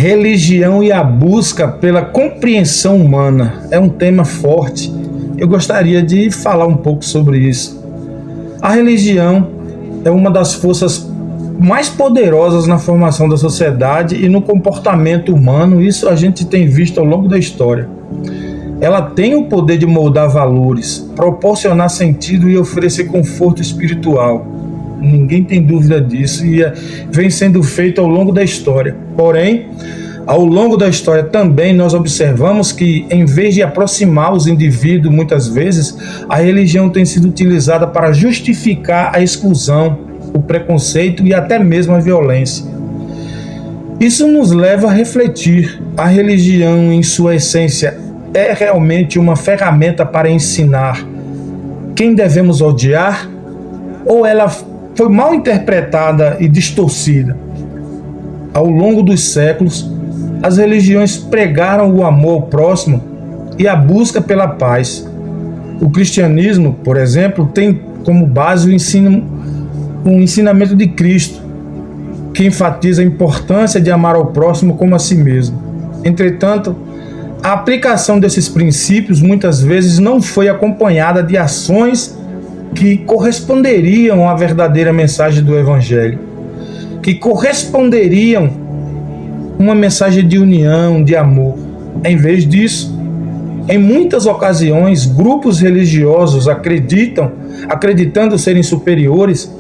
Religião e a busca pela compreensão humana é um tema forte. Eu gostaria de falar um pouco sobre isso. A religião é uma das forças mais poderosas na formação da sociedade e no comportamento humano. Isso a gente tem visto ao longo da história. Ela tem o poder de moldar valores, proporcionar sentido e oferecer conforto espiritual. Ninguém tem dúvida disso e vem sendo feito ao longo da história. Porém, ao longo da história também nós observamos que, em vez de aproximar os indivíduos, muitas vezes, a religião tem sido utilizada para justificar a exclusão, o preconceito e até mesmo a violência. Isso nos leva a refletir: a religião, em sua essência, é realmente uma ferramenta para ensinar quem devemos odiar, ou ela foi mal interpretada e distorcida? Ao longo dos séculos, as religiões pregaram o amor ao próximo e a busca pela paz. O cristianismo, por exemplo, tem como base o ensinamento de Cristo, que enfatiza a importância de amar ao próximo como a si mesmo. Entretanto, a aplicação desses princípios muitas vezes não foi acompanhada de ações que corresponderiam à verdadeira mensagem do Evangelho, que corresponderiam uma mensagem de união, de amor. Em vez disso, em muitas ocasiões, grupos religiosos acreditando serem superiores,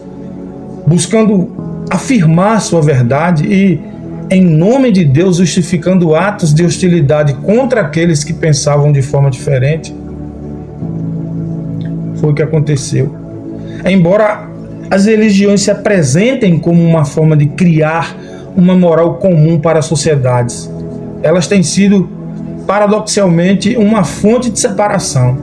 buscando afirmar sua verdade e, em nome de Deus, justificando atos de hostilidade contra aqueles que pensavam de forma diferente. Foi o que aconteceu. Embora as religiões se apresentem como uma forma de criar uma moral comum para as sociedades, elas têm sido, paradoxalmente, uma fonte de separação.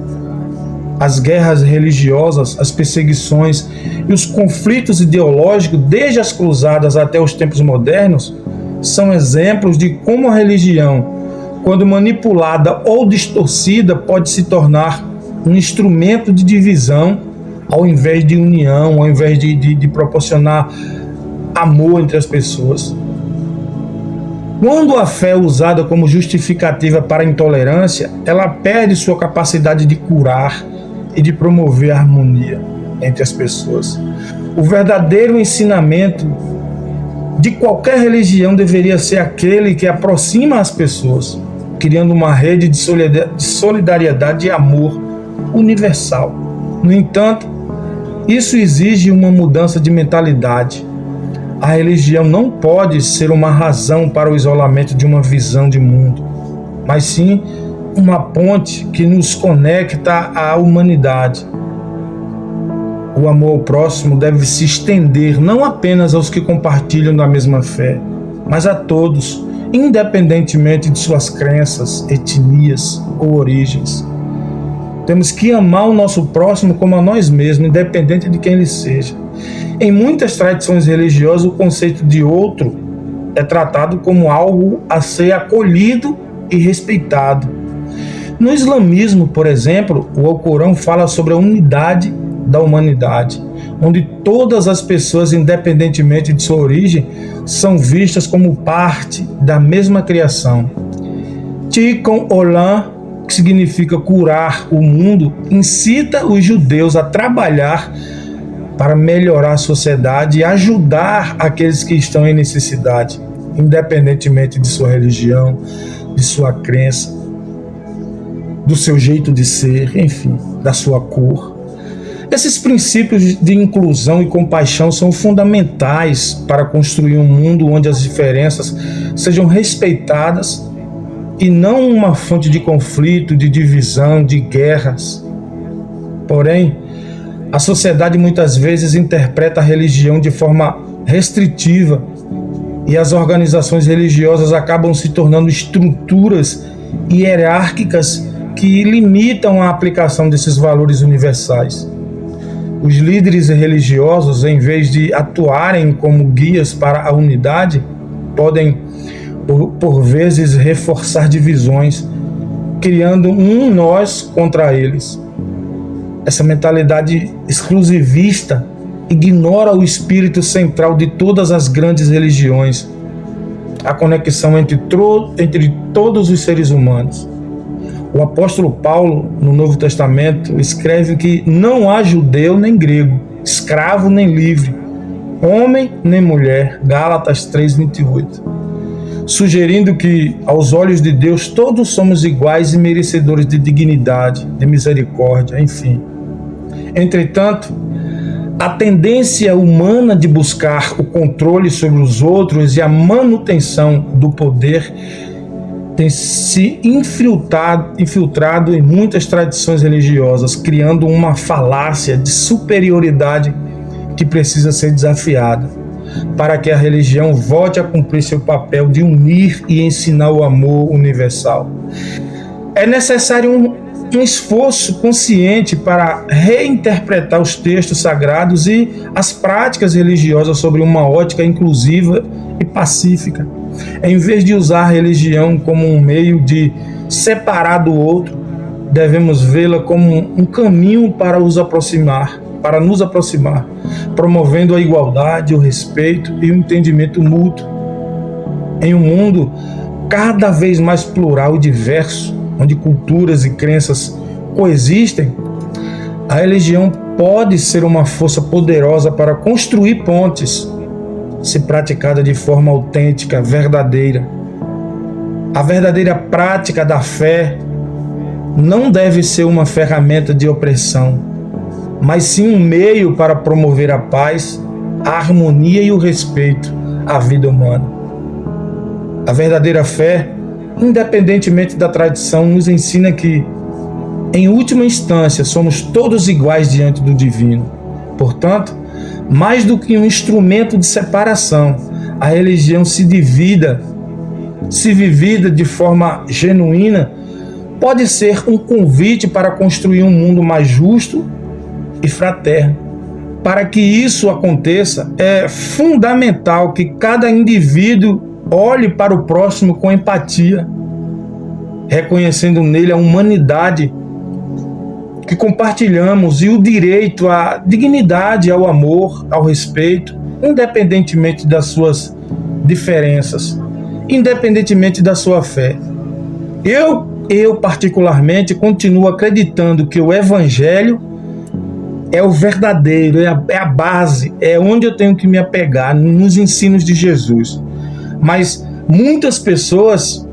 As guerras religiosas, as perseguições e os conflitos ideológicos, desde as cruzadas até os tempos modernos, são exemplos de como a religião, quando manipulada ou distorcida, pode se tornar um instrumento de divisão ao invés de união, ao invés de proporcionar amor entre as pessoas. Quando a fé é usada como justificativa para a intolerância, ela perde sua capacidade de curar e de promover a harmonia entre as pessoas. O verdadeiro ensinamento de qualquer religião deveria ser aquele que aproxima as pessoas, criando uma rede de solidariedade e amor universal. No entanto, isso exige uma mudança de mentalidade. A religião não pode ser uma razão para o isolamento de uma visão de mundo, mas sim uma ponte que nos conecta à humanidade. O amor ao próximo deve se estender não apenas aos que compartilham da mesma fé, mas a todos, independentemente de suas crenças, etnias ou origens. Temos que amar o nosso próximo como a nós mesmos, independente de quem ele seja. Em muitas tradições religiosas, o conceito de outro é tratado como algo a ser acolhido e respeitado. No islamismo, por exemplo, o Alcorão fala sobre a unidade da humanidade, onde todas as pessoas, independentemente de sua origem, são vistas como parte da mesma criação. Tikkun Olam, que significa curar o mundo, incita os judeus a trabalhar para melhorar a sociedade e ajudar aqueles que estão em necessidade, independentemente de sua religião, de sua crença, do seu jeito de ser, enfim, da sua cor. Esses princípios de inclusão e compaixão são fundamentais para construir um mundo onde as diferenças sejam respeitadas e não uma fonte de conflito, de divisão, de guerras. Porém, a sociedade muitas vezes interpreta a religião de forma restritiva e as organizações religiosas acabam se tornando estruturas hierárquicas que limitam a aplicação desses valores universais. Os líderes religiosos, em vez de atuarem como guias para a unidade, podem, por vezes, reforçar divisões, criando um nós contra eles. Essa mentalidade exclusivista ignora o espírito central de todas as grandes religiões, a conexão entre todos os seres humanos. O apóstolo Paulo, no Novo Testamento, escreve que não há judeu nem grego, escravo nem livre, homem nem mulher, Gálatas 3:28, sugerindo que, aos olhos de Deus, todos somos iguais e merecedores de dignidade, de misericórdia, enfim. Entretanto, a tendência humana de buscar o controle sobre os outros e a manutenção do poder tem se infiltrado em muitas tradições religiosas, criando uma falácia de superioridade que precisa ser desafiada, para que a religião volte a cumprir seu papel de unir e ensinar o amor universal. É necessário um esforço consciente para reinterpretar os textos sagrados e as práticas religiosas sobre uma ótica inclusiva e pacífica. Em vez de usar a religião como um meio de separar do outro, devemos vê-la como um caminho para nos aproximar, promovendo a igualdade, o respeito e o entendimento mútuo. Em um mundo cada vez mais plural e diverso, onde culturas e crenças coexistem, a religião pode ser uma força poderosa para construir pontes, se praticada de forma autêntica, verdadeira. A verdadeira prática da fé não deve ser uma ferramenta de opressão, mas sim um meio para promover a paz, a harmonia e o respeito à vida humana. A verdadeira fé, independentemente da tradição, nos ensina que, em última instância, somos todos iguais diante do divino. Portanto, mais do que um instrumento de separação, a religião, se vivida de forma genuína, pode ser um convite para construir um mundo mais justo e fraterno. Para que isso aconteça, é fundamental que cada indivíduo olhe para o próximo com empatia, reconhecendo nele a humanidade que compartilhamos e o direito à dignidade, ao amor, ao respeito, independentemente das suas diferenças, independentemente da sua fé. Eu particularmente continuo acreditando que o Evangelho é o verdadeiro, é a base, é onde eu tenho que me apegar, nos ensinos de Jesus. Mas muitas pessoas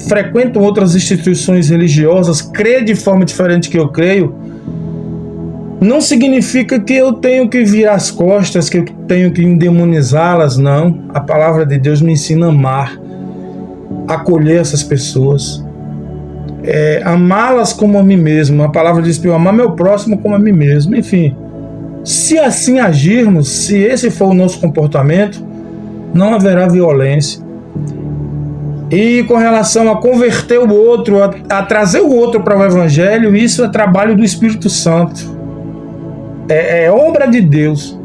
frequentam outras instituições religiosas, creem de forma diferente que eu creio. Não significa que eu tenho que virar as costas, que eu tenho que endemonizá-las, não. A palavra de Deus me ensina a amar, acolher essas pessoas, amá-las como a mim mesmo. A palavra diz para eu amar meu próximo como a mim mesmo. Enfim, se assim agirmos, se esse for o nosso comportamento, não haverá violência. E com relação a converter o outro, a trazer o outro para o Evangelho, isso é trabalho do Espírito Santo. É obra de Deus.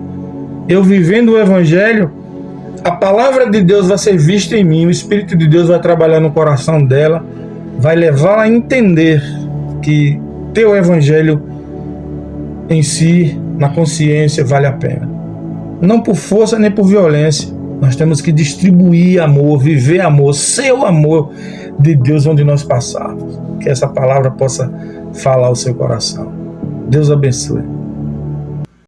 Eu vivendo o Evangelho, a palavra de Deus vai ser vista em mim, o Espírito de Deus vai trabalhar no coração dela, vai levá-la a entender que ter o Evangelho em si, na consciência, vale a pena. Não por força nem por violência. Nós temos que distribuir amor, viver amor, ser o amor de Deus onde nós passarmos. Que essa palavra possa falar ao seu coração. Deus abençoe.